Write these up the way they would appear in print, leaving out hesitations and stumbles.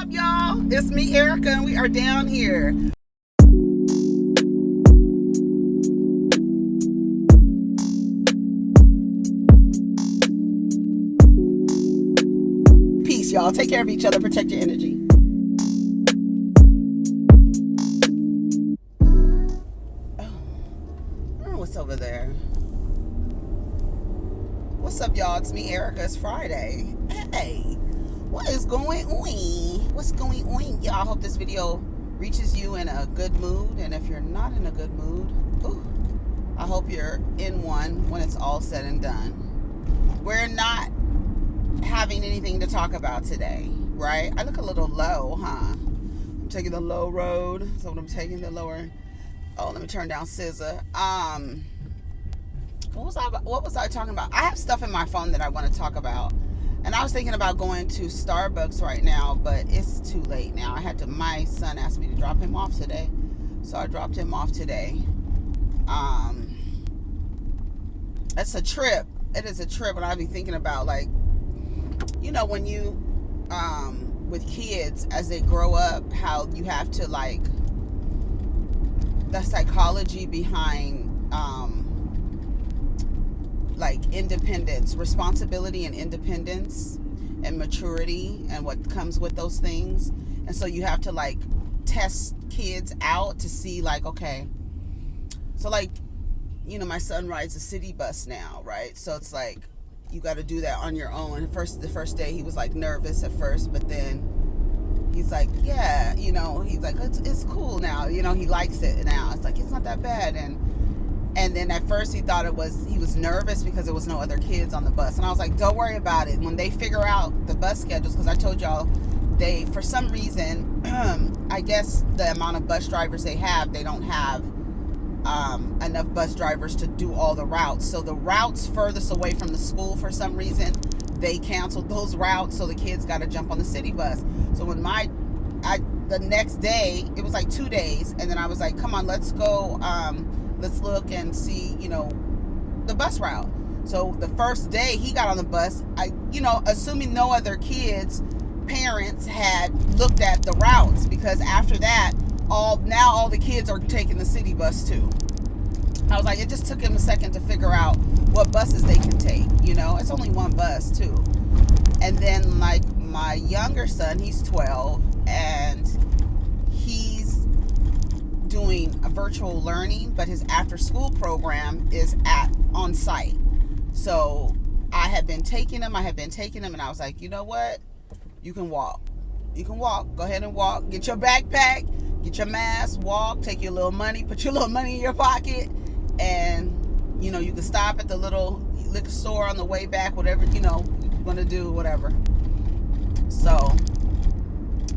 up, y'all? It's me, Erica, and we are down here. Peace, y'all. Take care of each other. Protect your energy. What's over there? What's up, y'all? It's me, Erica. It's Friday. Hey, what is going on? What's going on, y'all? I hope this video reaches you in a good mood. And if you're not in a good mood, I hope you're in one when it's all said and done. We're not having anything to talk about today, right? I look a little low, huh? I'm taking the low road. So I'm taking the lower... Oh, let me turn down scissor. What was I talking about? I have stuff in my phone that I want to talk about. And I was thinking about going to Starbucks right now, but it's too late now. My son asked me to drop him off today. So I dropped him off today. It's a trip. It is a trip, and I'll be thinking about, like, you know, when you, with kids, as they grow up, how you have to, like, the psychology behind like independence, responsibility and independence and maturity and what comes with those things. And so you have to, like, test kids out to see, like, okay, so, like, you know, my son rides a city bus now, right? So it's like you got to do that on your own. The first day he was, like, nervous at first, but then he's like, yeah, you know, he's like, it's cool now. You know, he likes it now. It's like, it's not that bad. And then at first he thought he was nervous because there was no other kids on the bus. And I was like, don't worry about it. When they figure out the bus schedules, because I told y'all, they, for some reason, I guess the amount of bus drivers they don't have enough bus drivers to do all the routes. So the routes furthest away from the school, for some reason, they canceled those routes, so the kids got to jump on the city bus. So when the next day, it was like 2 days, and then I was like, come on, let's go, let's look and see, you know, the bus route. So the first day he got on the bus, assuming no other kids' parents had looked at the routes, because after that, all the kids are taking the city bus too. I was like, it just took him a second to figure out what buses they can take, you know. It's only one bus too. And then, like, my younger son, he's 12, and he's doing a virtual learning, but his after school program is on site. So I have been taking him, and I was like, you know what? You can walk. Go ahead and walk. Get your backpack, get your mask, walk, take your little money, put your little money in your pocket, and, you know, you can stop at the little liquor store on the way back, whatever, you know, you're going to do, whatever. So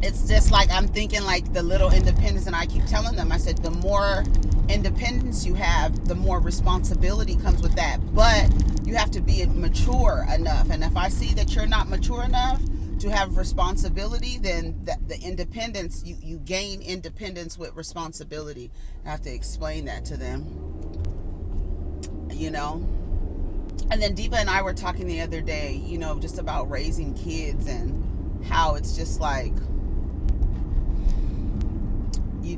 it's just like, I'm thinking, like, the little independence, and I keep telling them, I said, the more independence you have, the more responsibility comes with that. But you have to be mature enough. And if I see that you're not mature enough to have responsibility, then the independence, you gain independence with responsibility. I have to explain that to them, you know. And then Diva and I were talking the other day, you know, just about raising kids and how it's just like, you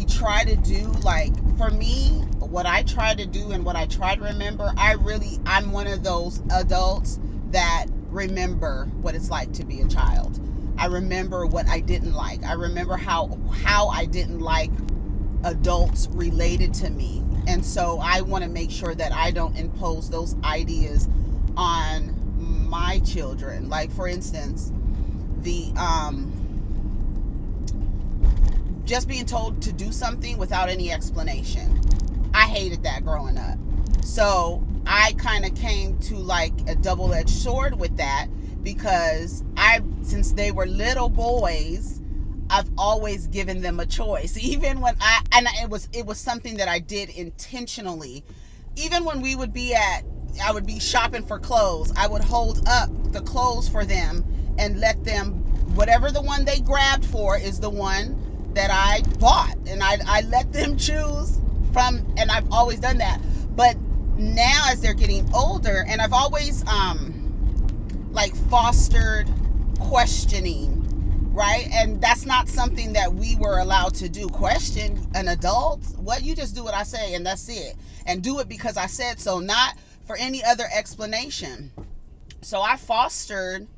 try to do, like, for me, what I try to do and what I try to remember, I'm one of those adults that remember what it's like to be a child. I remember what I didn't like. I remember how I didn't like adults related to me. And so I want to make sure that I don't impose those ideas on my children. Like, for instance, the just being told to do something without any explanation. I hated that growing up. So I kind of came to, like, a double-edged sword with that, because since they were little boys, I've always given them a choice. Even when it was something that I did intentionally. Even when I would be shopping for clothes, I would hold up the clothes for them and let them, whatever the one they grabbed for is the one that I bought, and I let them choose from, and I've always done that. But now, as they're getting older, and I've always like fostered questioning, right? And that's not something that we were allowed to do. Question an adult? What? You just do what I say and that's it. And do it because I said so, not for any other explanation. So I fostered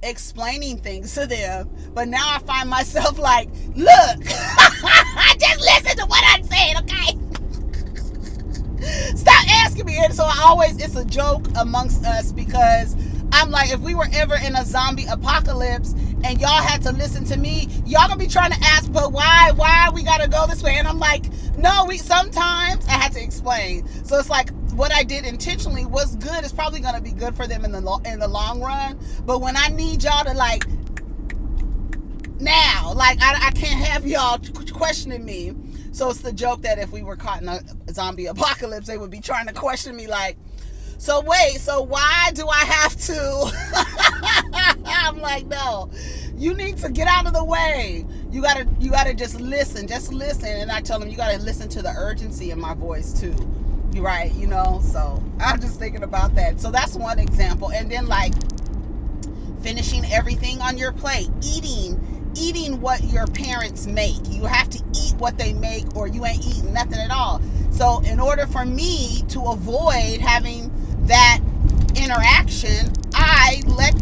explaining things to them, but now I find myself like, look, just listen to what I'm saying, okay? Stop asking me. And so it's a joke amongst us, because I'm like, if we were ever in a zombie apocalypse and y'all had to listen to me, y'all gonna be trying to ask, but why we gotta go this way? And I'm like, no, sometimes I had to explain. So it's like, what I did intentionally was good. It's probably gonna be good for them in the long run. But when I need y'all to like, now, like I can't have y'all questioning me. So it's the joke that if we were caught in a zombie apocalypse, they would be trying to question me like, so wait, so why do I have to? I'm like, no, you need to get out of the way. You gotta just listen. And I tell them, you gotta listen to the urgency in my voice too. You're right, so I'm just thinking about that. So that's one example. And then like finishing everything on your plate, eating what your parents make. You have to eat what they make or you ain't eating nothing at all. So in order for me to avoid having that interaction, I let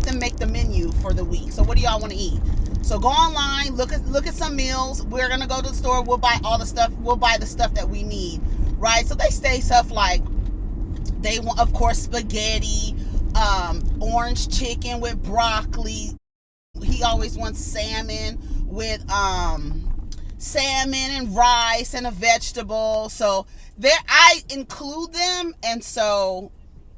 them make the menu for the week. So what do y'all want to eat? So go online, look at some meals. We're gonna go to the store. We'll buy all the stuff. We'll buy the stuff that we need, right? So they say stuff like they want, of course, spaghetti, orange chicken with broccoli. He always wants salmon with salmon and rice and a vegetable. So there, I include them, and so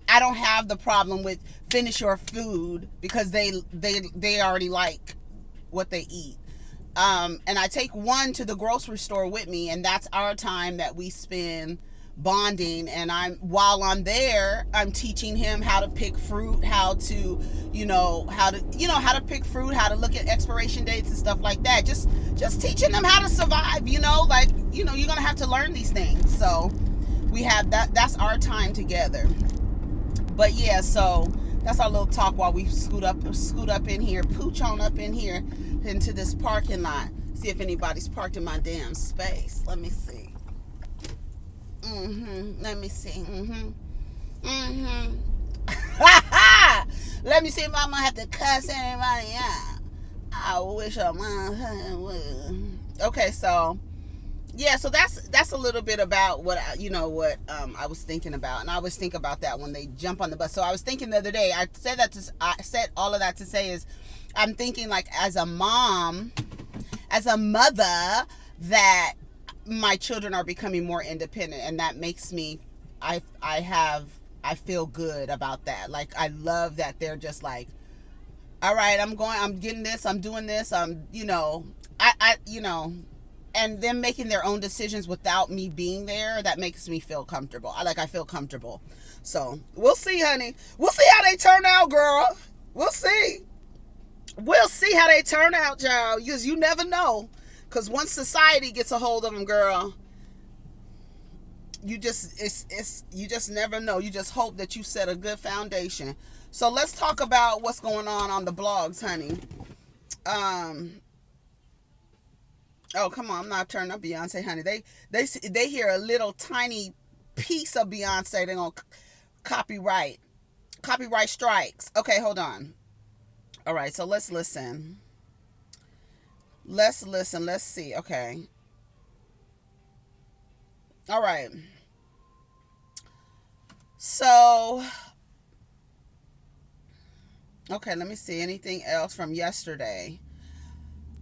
I don't have the problem with finish your food because they already like what they eat. And I take one to the grocery store with me, and that's our time that we spend bonding. And while I'm there, I'm teaching him how to pick fruit, how to pick fruit, how to look at expiration dates and stuff like that. Just teaching them how to survive, you're gonna have to learn these things. So we have that's our time together. But yeah, so that's our little talk while we scoot up in here, pooch on up in here into this parking lot. See if anybody's parked in my damn space. Let me see. Let me see. Let me see if I'm gonna have to cuss anybody out. I wish I would. Okay, so yeah, so that's a little bit about what I was thinking about, and I always think about that when they jump on the bus. So I was thinking the other day. I said all of that to say is, I'm thinking like as a mom, as a mother, that my children are becoming more independent, and that makes me, I feel good about that. Like I love that they're just like, all right, I'm getting this, I'm doing this, and them making their own decisions without me being there, that makes me feel comfortable. I feel comfortable. So we'll see, honey. We'll see how they turn out, girl. We'll see how they turn out, y'all. Because you never know. Because once society gets a hold of them, girl, you just never know. You just hope that you set a good foundation. So let's talk about what's going on the blogs, honey. Oh, come on, I'm not turning up Beyonce, honey. They hear a little tiny piece of Beyonce, they're gonna copyright strikes. Okay, hold on. All right, so let's listen. Let's see. Okay. All right. So, okay, let me see. Anything else from yesterday?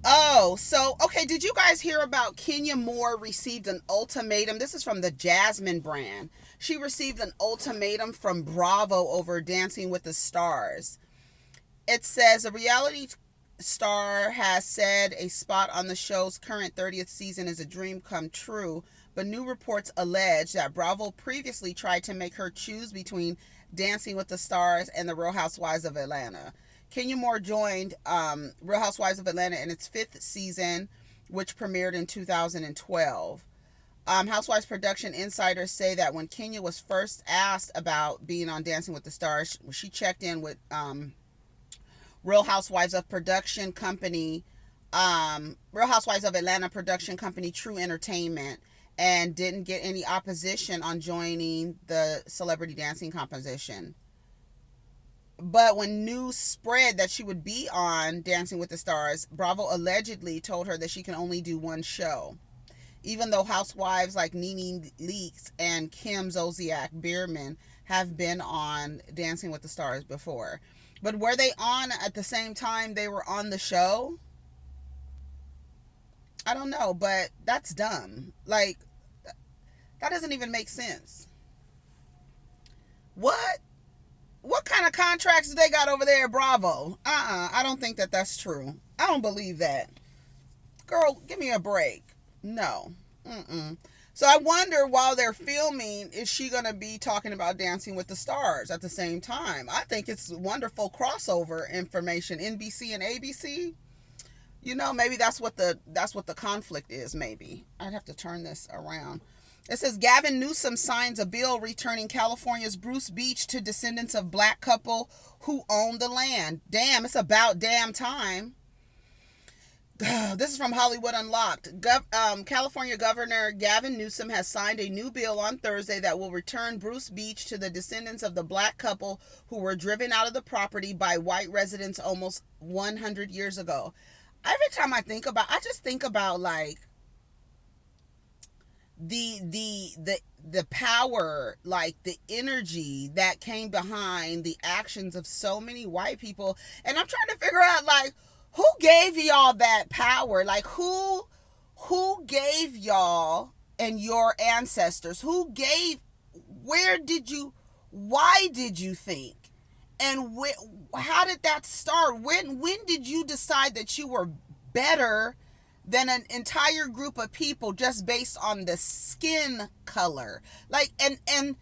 Oh, so, okay, did you guys hear about Kenya Moore received an ultimatum? This is from the Jasmine brand. She received an ultimatum from Bravo over Dancing with the Stars. It says, a reality star has said a spot on the show's current 30th season is a dream come true, but new reports allege that Bravo previously tried to make her choose between Dancing with the Stars and the Real Housewives of Atlanta. Kenya Moore joined Real Housewives of Atlanta in its 5th season, which premiered in 2012. Housewives production insiders say that when Kenya was first asked about being on Dancing with the Stars, she checked in with Real Housewives of Production Company, Real Housewives of Atlanta production company True Entertainment, and didn't get any opposition on joining the celebrity dancing competition. But when news spread that she would be on Dancing with the Stars, Bravo allegedly told her that she can only do one show. Even though housewives like Nene Leakes and Kim Zolciak Biermann have been on Dancing with the Stars before. But were they on at the same time they were on the show? I don't know, but that's dumb. Like, that doesn't even make sense. What? What kind of contracts do they got over there at Bravo? I don't think that that's true. I don't believe that. Girl, give me a break. No. So I wonder, while they're filming, is she going to be talking about Dancing with the Stars at the same time? I think it's wonderful crossover information. NBC and ABC. You know, maybe that's what the conflict is, maybe. I'd have to turn this around. It says Gavin Newsom signs a bill returning California's Bruce Beach to descendants of black couple who own the land. Damn, it's about damn time. This is from Hollywood Unlocked. California Governor Gavin Newsom has signed a new bill on Thursday that will return Bruce Beach to the descendants of the black couple who were driven out of the property by white residents almost 100 years ago. Every time I just think about like the power, like the energy that came behind the actions of so many white people, and I'm trying to figure out, like, who gave y'all that power? Like, who gave y'all and your ancestors? Why did you think? And how did that start? When did you decide that you were better than an entire group of people just based on the skin color? Like, and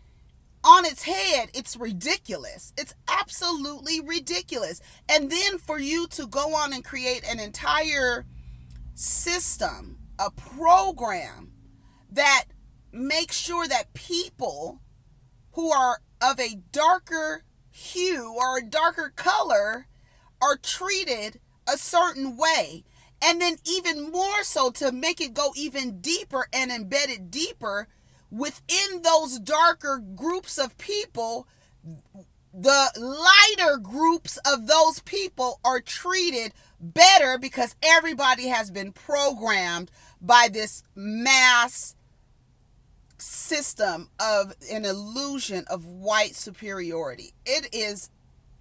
on its head, it's ridiculous. It's absolutely ridiculous. And then for you to go on and create an entire system, a program that makes sure that people who are of a darker hue or a darker color are treated a certain way. And then even more so, to make it go even deeper and embed it deeper within those darker groups of people, the lighter groups of those people are treated better because everybody has been programmed by this mass system of an illusion of white superiority. It is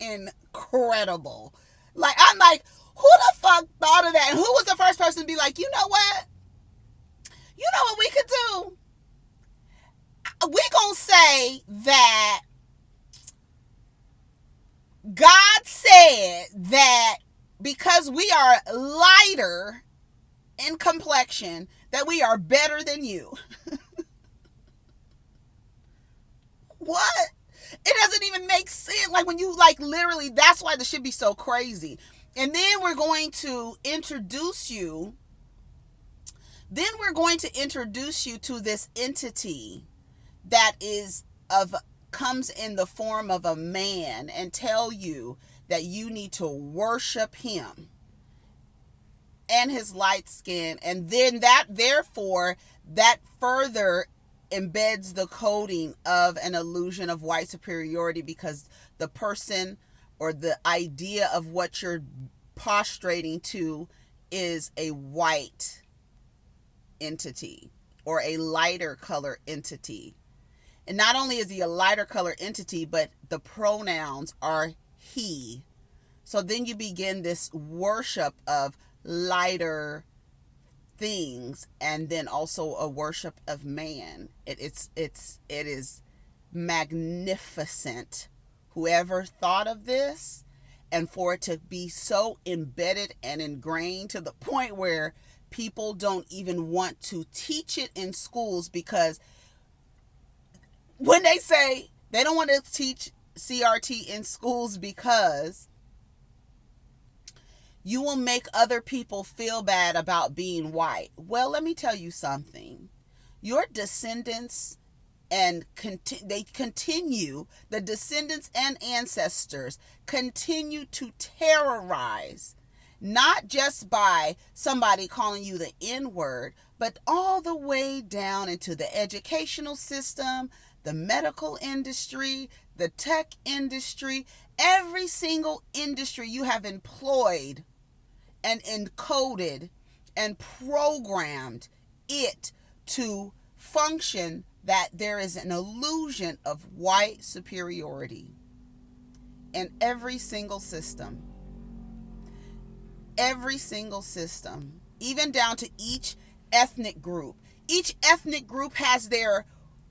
incredible. Like, I'm like, who the fuck thought of that? And who was the first person to be like, you know what? You know what we could do? We gonna say that God said that because we are lighter in complexion, that we are better than you. What? It doesn't even make sense. Like, when you, like, literally, that's why the shit be so crazy. And then we're going to introduce you to this entity that comes in the form of a man and tell you that you need to worship him and his light skin. And then that further embeds the coding of an illusion of white superiority, because the person or the idea of what you're prostrating to is a white entity or a lighter color entity. And not only is he a lighter color entity, but the pronouns are he. So then you begin this worship of lighter things, and then also a worship of man. It is magnificent. Whoever thought of this, and for it to be so embedded and ingrained to the point where people don't even want to teach it in schools, because when they say they don't want to teach CRT in schools because you will make other people feel bad about being white. Well, let me tell you something. Your descendants and they continue, the descendants and ancestors continue to terrorize, not just by somebody calling you the N-word, but all the way down into the educational system, the medical industry, the tech industry, every single industry you have employed and encoded and programmed it to function that there is an illusion of white superiority in every single system. Every single system, even down to each ethnic group. Each ethnic group has their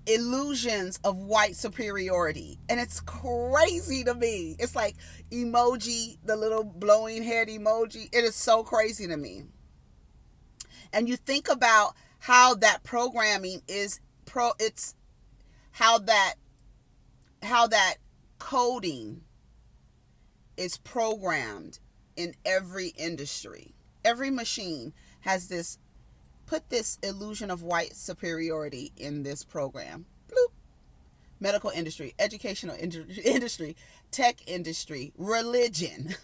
illusions of white superiority, and it's crazy to me. It's like emoji, the little blowing head emoji. It is so crazy to me. And you think about how that programming is it's how that coding is programmed in every industry. Every machine has put this illusion of white superiority in this program. Bloop. Medical industry, educational industry, tech industry, religion,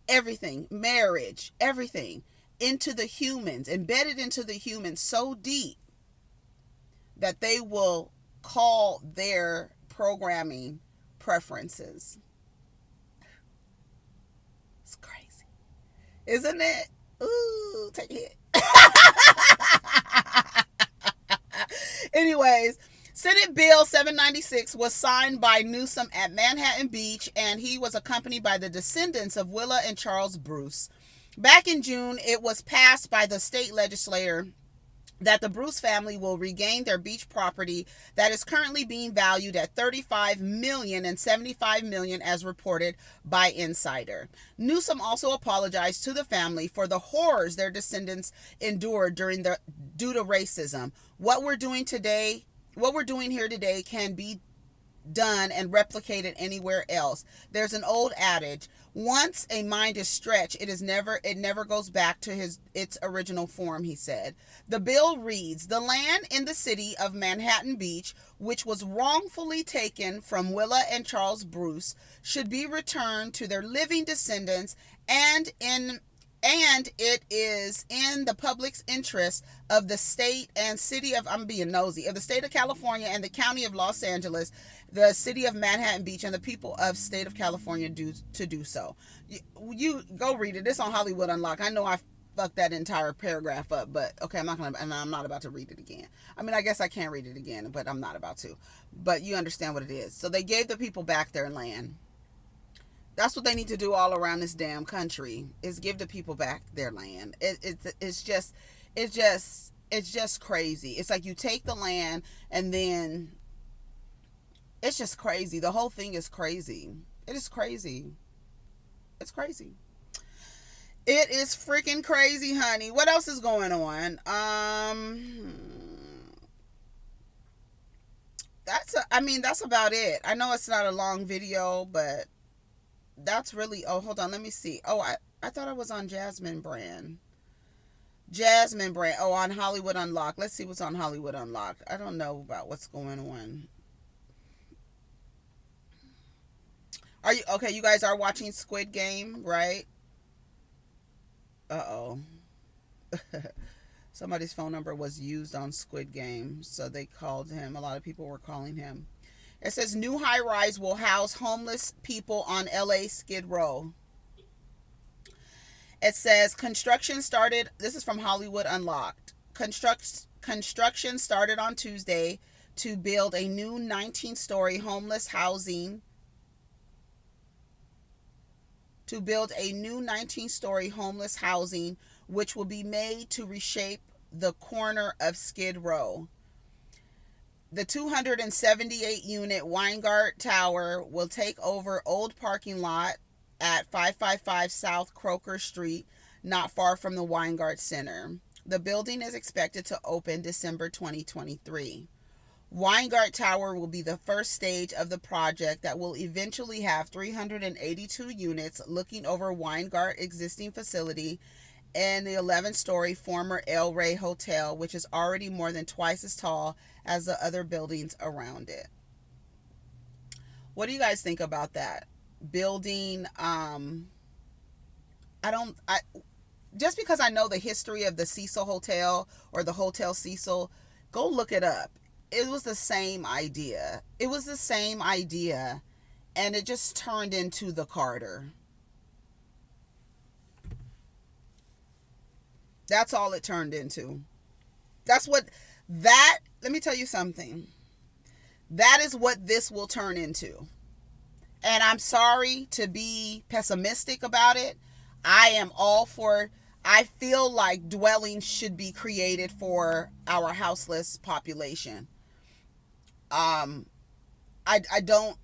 everything, marriage, everything, into the humans, embedded into the humans so deep that they will call their programming preferences. It's crazy, isn't it? Ooh, take a hit. Anyways, Senate Bill 796 was signed by Newsom at Manhattan Beach, and he was accompanied by the descendants of Willa and Charles Bruce. Back in June, it was passed by the state legislature that the Bruce family will regain their beach property that is currently being valued at $35 million and $75 million as reported by Insider. Newsom also apologized to the family for the horrors their descendants endured due to racism. What we're doing here today can be done and replicated anywhere else. There's an old adage, once a mind is stretched, it never goes back to its original form, he said. The bill reads, the land in the city of Manhattan Beach, which was wrongfully taken from Willa and Charles Bruce, should be returned to their living descendants, and it is in the public's interest of the state and city of, I'm being nosy, of the state of California and the county of Los Angeles, the city of Manhattan Beach, and the people of state of California to do so. You go read it. It's on Hollywood Unlocked. I know I fucked that entire paragraph up, but okay, I'm not about to read it again. I mean, I guess I can read it again, but I'm not about to. But you understand what it is. So they gave the people back their land. That's what they need to do all around this damn country, is give the people back their land. It's just crazy. It's like you take the land and then it's just crazy. The whole thing is crazy. It is crazy. It's crazy. It is freaking crazy, honey. What else is going on? That's about it. I know it's not a long video, but that's really, oh, hold on, let me see. Oh, I thought I was on Jasmine Brand. Oh, on Hollywood Unlocked. Let's see what's on Hollywood Unlocked. I don't know about what's going on. Are you okay? You guys are watching Squid Game, right? Uh-oh. Somebody's phone number was used on Squid Game, so they called him. A lot of people were calling him. It says new high-rise will house homeless people on LA Skid Row. It says construction started, this is from Hollywood Unlocked. Construction started on Tuesday to build a new 19-story homeless housing. Which will be made to reshape the corner of Skid Row. The 278-unit Weingart Tower will take over old parking lot at 555 South Croker Street, not far from the Weingart Center. The building is expected to open December 2023. Weingart Tower will be the first stage of the project that will eventually have 382 units looking over Weingart existing facility and the 11-story former El Rey Hotel, which is already more than twice as tall as the other buildings around it. What do you guys think about that building? I don't. I Just because I know the history of the Cecil Hotel or the Hotel Cecil, go look it up. It was the same idea. It was the same idea, and it just turned into the Carter. That's all it turned into. That's what that. Let me tell you something. That is what this will turn into. And I'm sorry to be pessimistic about it. I am all for, I feel like dwellings should be created for our houseless population. I don't,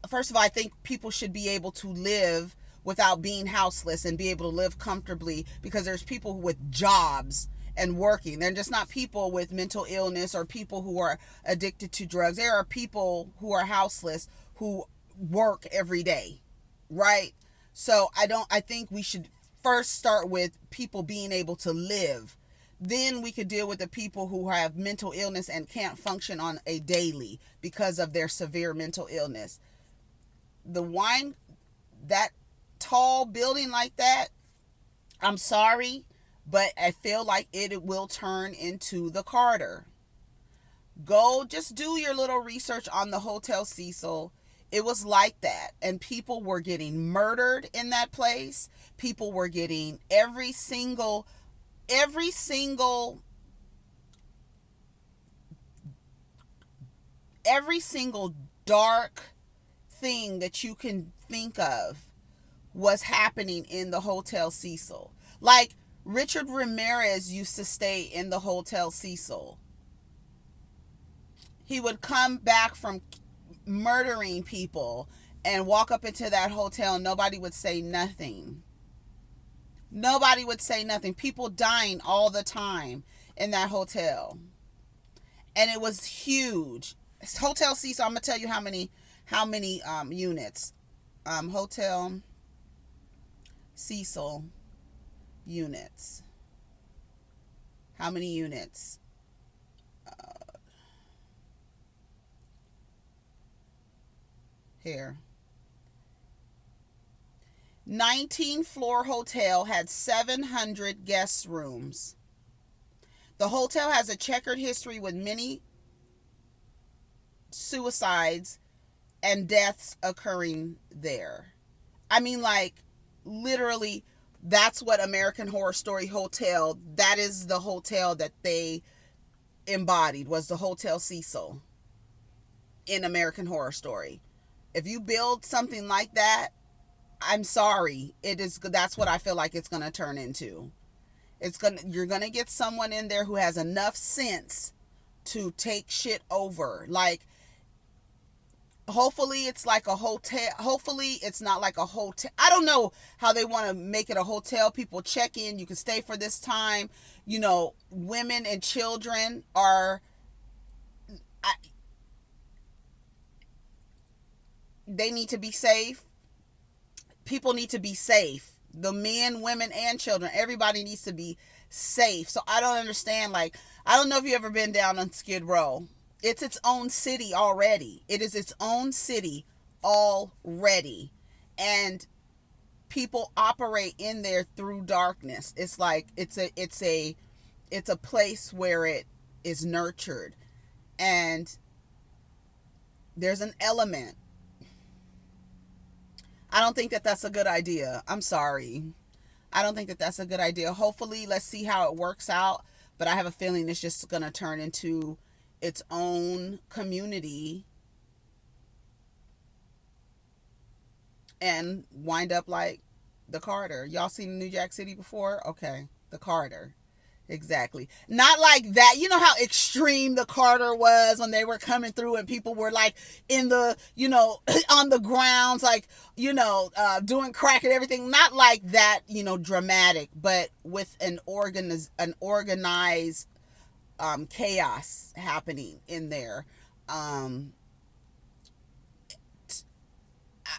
first of all, I think people should be able to live without being houseless and be able to live comfortably, because there's people with jobs and working. They're just not people with mental illness or people who are addicted to drugs. There are people who are houseless who work every day, right? So I think we should first start with people being able to live. Then we could deal with the people who have mental illness and can't function on a daily because of their severe mental illness. The wine, that tall building like that, I'm sorry, but I feel like it will turn into the Carter. Go just do your little research on the Hotel Cecil. It was like that, and people were getting murdered in that place. People were getting every single dark thing that you can think of was happening in the Hotel Cecil. Like, Richard Ramirez used to stay in the Hotel Cecil. He would come back from murdering people and walk up into that hotel, and nobody would say nothing. Nobody would say nothing. People dying all the time in that hotel. And it was huge. Hotel Cecil, I'm going to tell you how many units. Hotel Cecil units. How many units? Here. 19-floor hotel had 700 guest rooms. The hotel has a checkered history with many suicides and deaths occurring there. I mean, like, literally, that's what American Horror Story Hotel, that is the hotel that they embodied, was the Hotel Cecil in American Horror Story. If you build something like that, I'm sorry, that's what I feel like it's going to turn into. You're going to get someone in there who has enough sense to take shit over. Like, hopefully it's like a hotel. Hopefully it's not like a hotel. I don't know how they want to make it a hotel. People check in, you can stay for this time. Women and children are, they need to be safe. People need to be safe. The men, women, and children, everybody needs to be safe. So I don't understand. Like, I don't know if you've ever been down on Skid Row. It's its own city already. It is its own city already. And people operate in there through darkness. It's like it's a place where it is nurtured. And there's an element. I don't think that that's a good idea. I'm sorry. I don't think that that's a good idea. Hopefully, let's see how it works out. But I have a feeling it's just going to turn into its own community and wind up like the Carter. Y'all seen New Jack City before? Okay, the Carter. Exactly. Not like that. You know how extreme the Carter was when they were coming through and people were like in the, on the grounds, like, doing crack and everything. Not like that, dramatic, but with an organized chaos happening in there.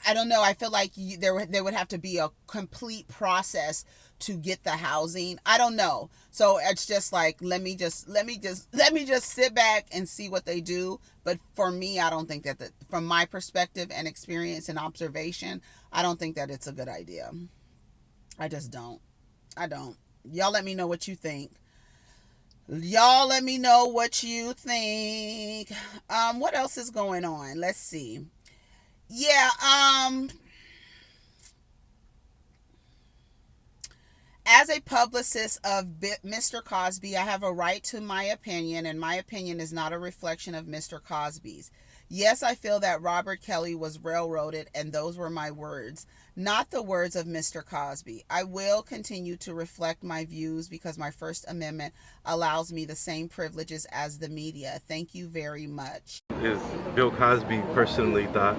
I don't know. I feel like there would have to be a complete process to get the housing. I don't know. So it's just like, let me just sit back and see what they do. But for me, I don't think that from my perspective and experience and observation, I don't think that it's a good idea. I just don't. I don't. Y'all let me know what you think. Y'all let me know what you think. What else is going on? Let's see. Yeah, as a publicist of Mr. Cosby, I have a right to my opinion, and my opinion is not a reflection of Mr. Cosby's. Yes, I feel that Robert Kelly was railroaded, and those were my words, not the words of Mr. Cosby. I will continue to reflect my views because my First Amendment allows me the same privileges as the media. Thank you very much. Is Bill Cosby personally thought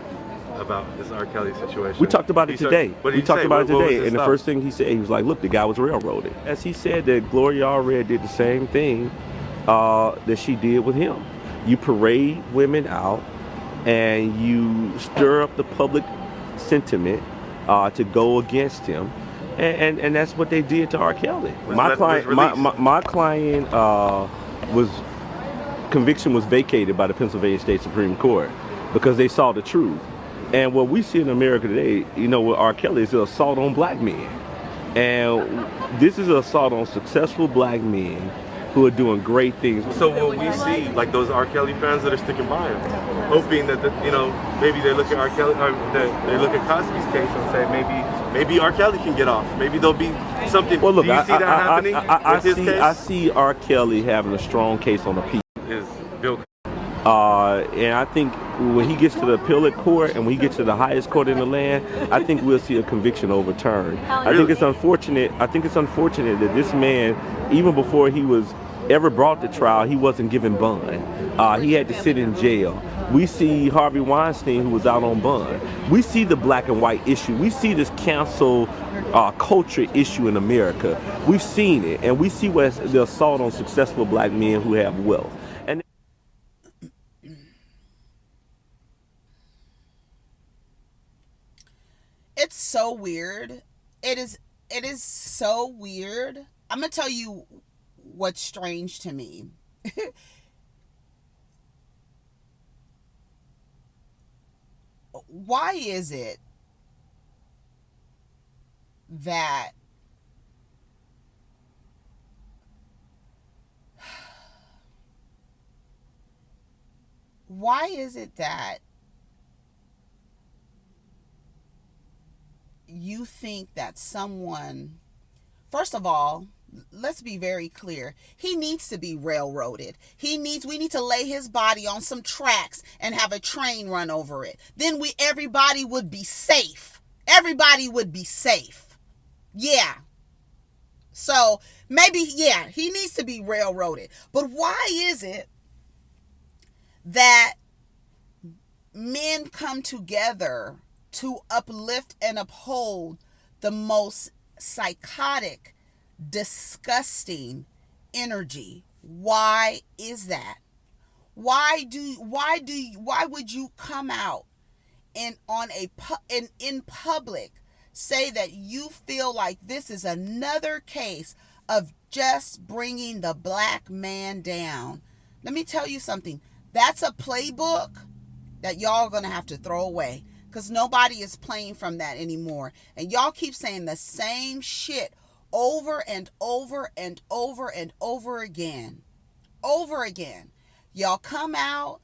about this R. Kelly situation? We talked about it today. We talked about it today, and the first thing he said, he was like, look, the guy was railroaded. As he said that Gloria Allred did the same thing that she did with him. You parade women out and you stir up the public sentiment to go against him. And that's what they did to R. Kelly. My client conviction was vacated by the Pennsylvania State Supreme Court because they saw the truth. And what we see in America today, with R. Kelly is an assault on black men. And this is an assault on successful black men who are doing great things. So will we see like those R. Kelly fans that are sticking by him, hoping that maybe they look at R. Kelly, or they look at Cosby's case and say maybe R. Kelly can get off. Maybe there'll be something. Well, look, do you see that happening with his case? I see R. Kelly having a strong case on appeal. Is Bill? And I think when he gets to the appellate court and when he gets to the highest court in the land, I think we'll see a conviction overturned. I think it's unfortunate. That this man, even before he was ever brought to trial, he wasn't given bond. He had to sit in jail. We see Harvey Weinstein, who was out on bond. We see the black and white issue. We see this cancel culture issue in America. We've seen it, and we see what's the assault on successful black men who have wealth. And it's so weird. It is so weird. I'm gonna tell you what's strange to me. Why is it that you think that someone, first of all, let's be very clear. He needs to be railroaded. We need to lay his body on some tracks and have a train run over it. Then everybody would be safe. Everybody would be safe. Yeah. So maybe, yeah, he needs to be railroaded. But why is it that men come together to uplift and uphold the most psychotic, disgusting energy? Why is that? Why would you come out and in public say that you feel like this is another case of just bringing the black man down? Let me tell you something. That's a playbook that y'all are going to have to throw away, because nobody is playing from that anymore. And y'all keep saying the same shit over and over and over and over again. Over again. Y'all come out,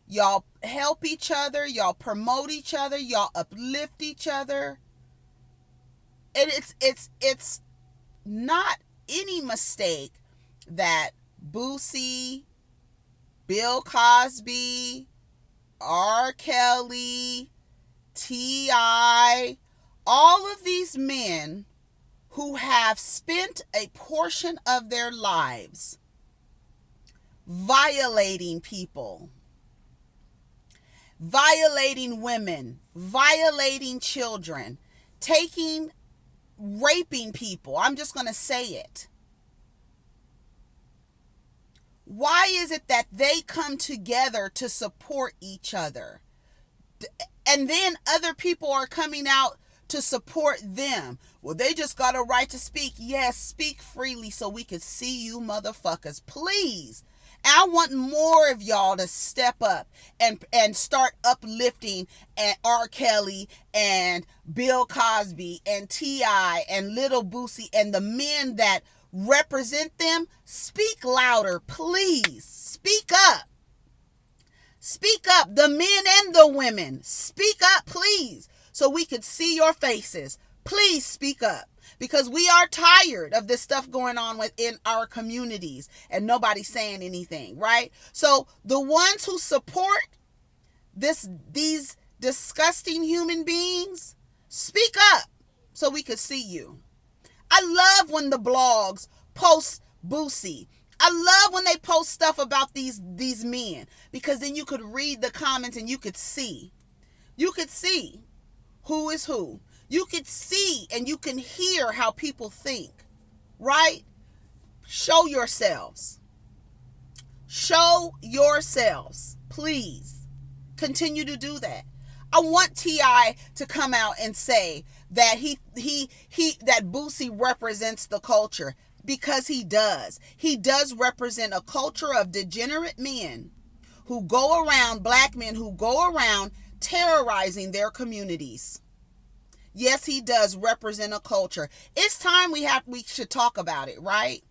y'all help each other, y'all promote each other, y'all uplift each other. And it's not any mistake that Boosie, Bill Cosby, R. Kelly, T.I., all of these men who have spent a portion of their lives violating people, violating women, violating children, raping people. I'm just going to say it. Why is it that they come together to support each other? And then other people are coming out to support them. Well, they just got a right to speak. Yes, speak freely so we can see you motherfuckers. Please. And I want more of y'all to step up and start uplifting R. Kelly and Bill Cosby and T.I. and Little Boosie and the men that represent them. Speak louder, please. Speak up. Speak up, the men and the women. Speak up, please, so we could see your faces. Please speak up, because we are tired of this stuff going on within our communities and nobody saying anything, right? So the ones who support these disgusting human beings, speak up so we could see you. I love when the blogs post Boosie. I love when they post stuff about these men, because then you could read the comments and you could see. You could see who is who. You could see and you can hear how people think, right? Show yourselves. Show yourselves. Please continue to do that. I want T.I. to come out and say that that Boosie represents the culture. Because he does. He does represent a culture of degenerate men who go around, black men who go around terrorizing their communities. Yes, he does represent a culture. It's time we should talk about it, right?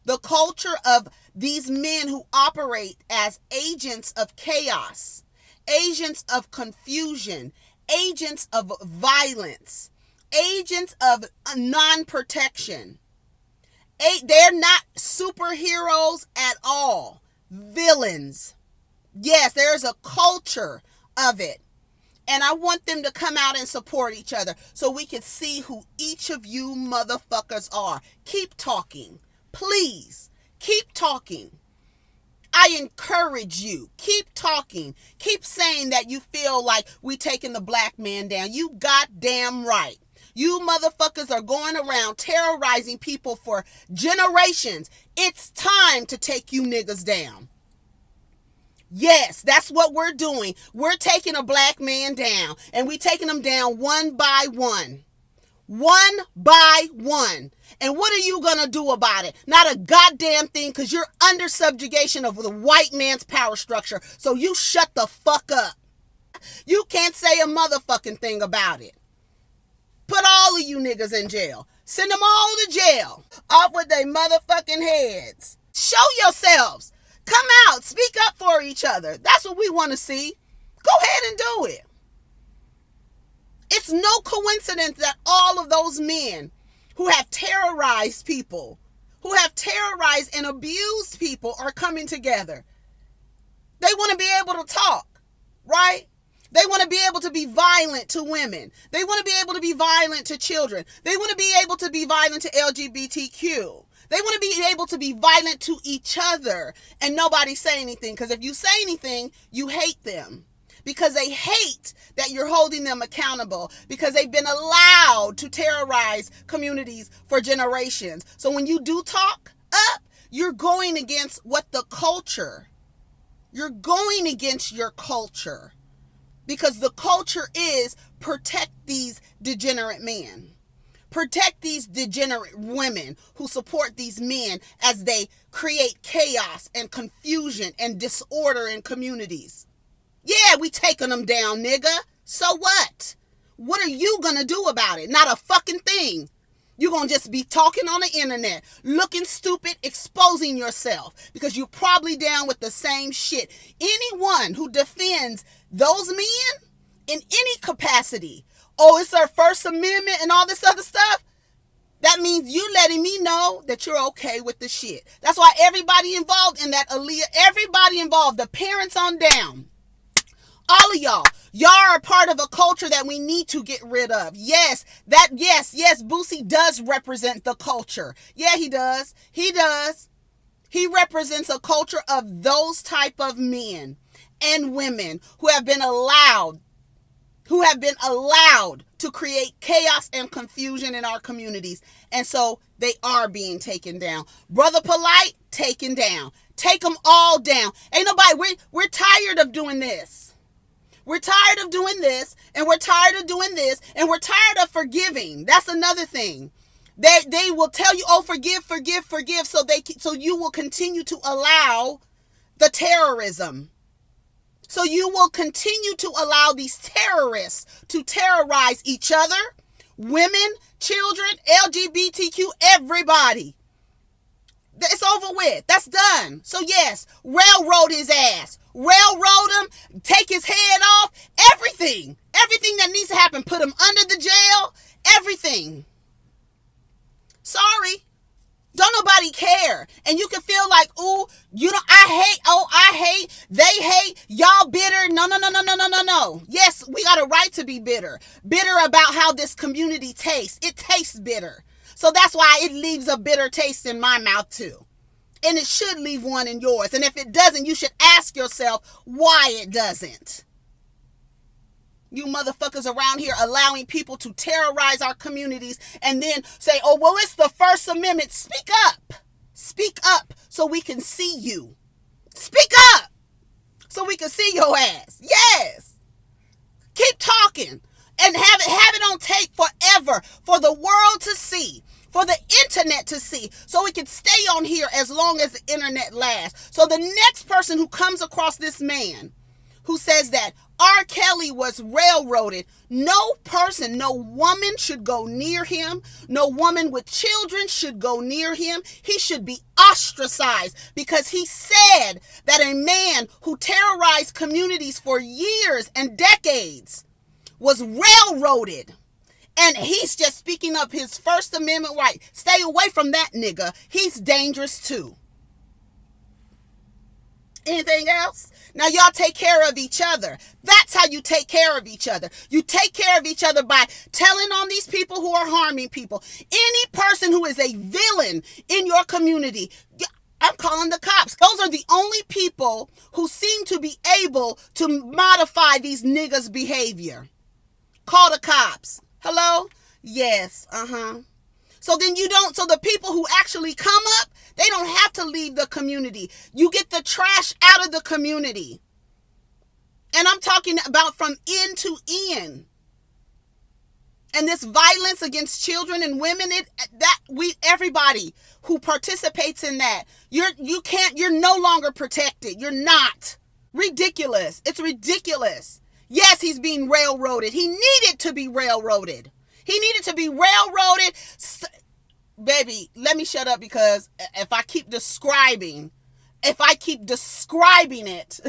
The culture of these men who operate as agents of chaos, agents of confusion, agents of violence, agents of non-protection. They're not superheroes at all. Villains. Yes, there's a culture of it. And I want them to come out and support each other so we can see who each of you motherfuckers are. Keep talking. Please. Keep talking. I encourage you. Keep talking. Keep saying that you feel like we taking the black man down. You goddamn right. You motherfuckers are going around terrorizing people for generations. It's time to take you niggas down. Yes, that's what we're doing. We're taking a black man down, and we taking them down one by one. One by one. And what are you going to do about it? Not a goddamn thing, because you're under subjugation of the white man's power structure. So you shut the fuck up. You can't say a motherfucking thing about it. Put all of you niggas in jail. Send them all to jail. Off with their motherfucking heads. Show yourselves. Come out. Speak up for each other. That's what we want to see. Go ahead and do it. It's no coincidence that all of those men who have terrorized people, who have terrorized and abused people, are coming together. They want to be able to talk, right? They want to be able to be violent to women. They want to be able to be violent to children. They want to be able to be violent to LGBTQ. They want to be able to be violent to each other and nobody say anything. Because if you say anything, you hate them. Because they hate that you're holding them accountable. Because they've been allowed to terrorize communities for generations. So when you do talk up, you're going against what the culture. You're going against your culture. Because the culture is protect these degenerate men. Protect these degenerate women who support these men as they create chaos and confusion and disorder in communities. Yeah, we taking them down, nigga. So what? What are you going to do about it? Not a fucking thing. You're going to just be talking on the internet, looking stupid, exposing yourself because you're probably down with the same shit. Anyone who defends those men in any capacity, oh, it's our First Amendment and all this other stuff, that means you letting me know that you're okay with the shit. That's why everybody involved in that, Aaliyah, everybody involved, the parents on down, all of y'all are a part of a culture that we need to get rid of. Yes, Boosie does represent the culture. Yeah, he does. He does. He represents a culture of those type of men and women who have been allowed to create chaos and confusion in our communities. And so they are being taken down. Brother Polite, taken down. Take them all down. Ain't nobody, we're tired of doing this. We're tired of doing this, and we're tired of doing this, and we're tired of forgiving. That's another thing. They will tell you, oh, forgive, so you will continue to allow the terrorism. So you will continue to allow these terrorists to terrorize each other, women, children, LGBTQ, everybody. It's over with. That's done. So yes, railroad his ass. Railroad him, take his head off, everything. Everything that needs to happen. Put him under the jail, everything. Sorry. Don't nobody care. And you can feel like, ooh, I hate, they hate, y'all bitter. No. Yes, we got a right to be bitter. Bitter about how this community tastes. It tastes bitter. So that's why it leaves a bitter taste in my mouth too. And it should leave one in yours. And if it doesn't, you should ask yourself why it doesn't. You motherfuckers around here allowing people to terrorize our communities and then say, oh, well, it's the First Amendment. Speak up. Speak up so we can see you. Speak up so we can see your ass. Yes. Keep talking and have it on tape forever for the world to see, for the internet to see, so we can stay on here as long as the internet lasts. So the next person who comes across this man who says that RKelly was railroaded, no person, no woman should go near him. No woman with children should go near him. He should be ostracized because he said that a man who terrorized communities for years and decades was railroaded. And he's just speaking up his First Amendment right. Stay away from that nigga. He's dangerous too. Anything else? Now y'all take care of each other. That's how you take care of each other. You take care of each other by telling on these people who are harming people. Any person who is a villain in your community, I'm calling the cops. Those are the only people who seem to be able to modify these niggas' behavior. Call the cops. Hello? Yes. So then so the people who actually come up, they don't have to leave the community. You get the trash out of the community. And I'm talking about from end to end. And this violence against children and women, everybody who participates in that, you're no longer protected. You're not. Ridiculous. It's ridiculous. Yes, he's being railroaded. He needed to be railroaded. He needed to be railroaded. Baby, let me shut up because if I keep describing it,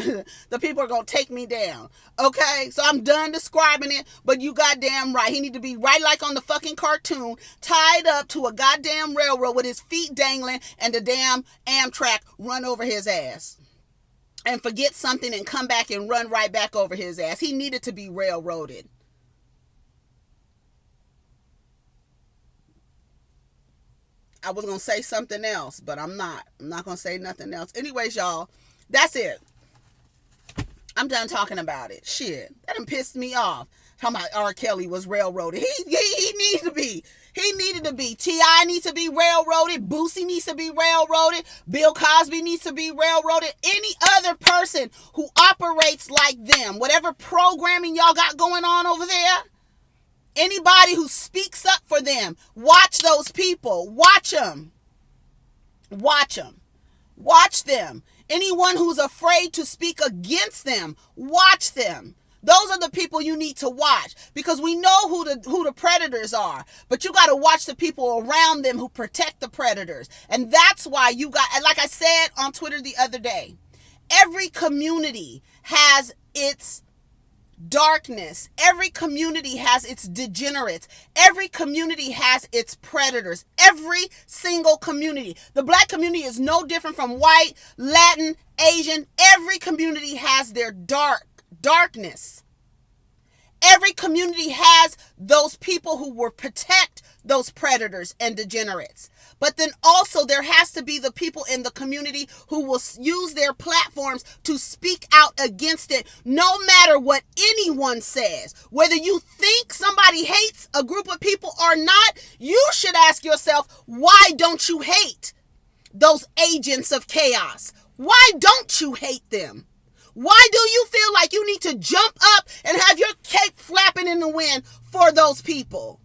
the people are going to take me down. Okay? So I'm done describing it, but you goddamn right. He need to be right like on the fucking cartoon, tied up to a goddamn railroad with his feet dangling and the damn Amtrak run over his ass. And forget something and come back and run right back over his ass. He needed to be railroaded. I was going to say something else, but I'm not. I'm not going to say nothing else. Anyways, y'all, that's it. I'm done talking about it. Shit, that done pissed me off. Talking about RKelly was railroaded. He needs to be. He needed to be. T.I. needs to be railroaded. Boosie needs to be railroaded. Bill Cosby needs to be railroaded. Any other person who operates like them, whatever programming y'all got going on over there, anybody who speaks up for them, watch those people. Watch them. Watch them. Watch them. Anyone who's afraid to speak against them, watch them. Those are the people you need to watch because we know who the predators are. But you got to watch the people around them who protect the predators. And that's why you got, like I said on Twitter the other day, every community has its darkness. Every community has its degenerates. Every community has its predators. Every single community. The black community is no different from white, Latin, Asian. Every community has their darkness. Every community has those people who will protect those predators and degenerates. But then also there has to be the people in the community who will use their platforms to speak out against it, no matter what anyone says. Whether you think somebody hates a group of people or not, you should ask yourself, why don't you hate those agents of chaos? Why don't you hate them? Why do you feel like you need to jump up and have your cape flapping in the wind for those people?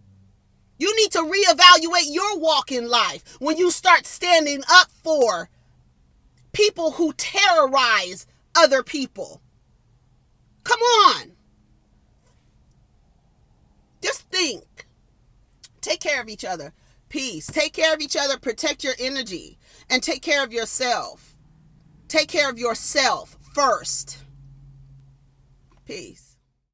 You need to reevaluate your walk in life when you start standing up for people who terrorize other people. Come on. Just think. Take care of each other. Peace. Take care of each other. Protect your energy. And take care of yourself. Take care of yourself first. Peace.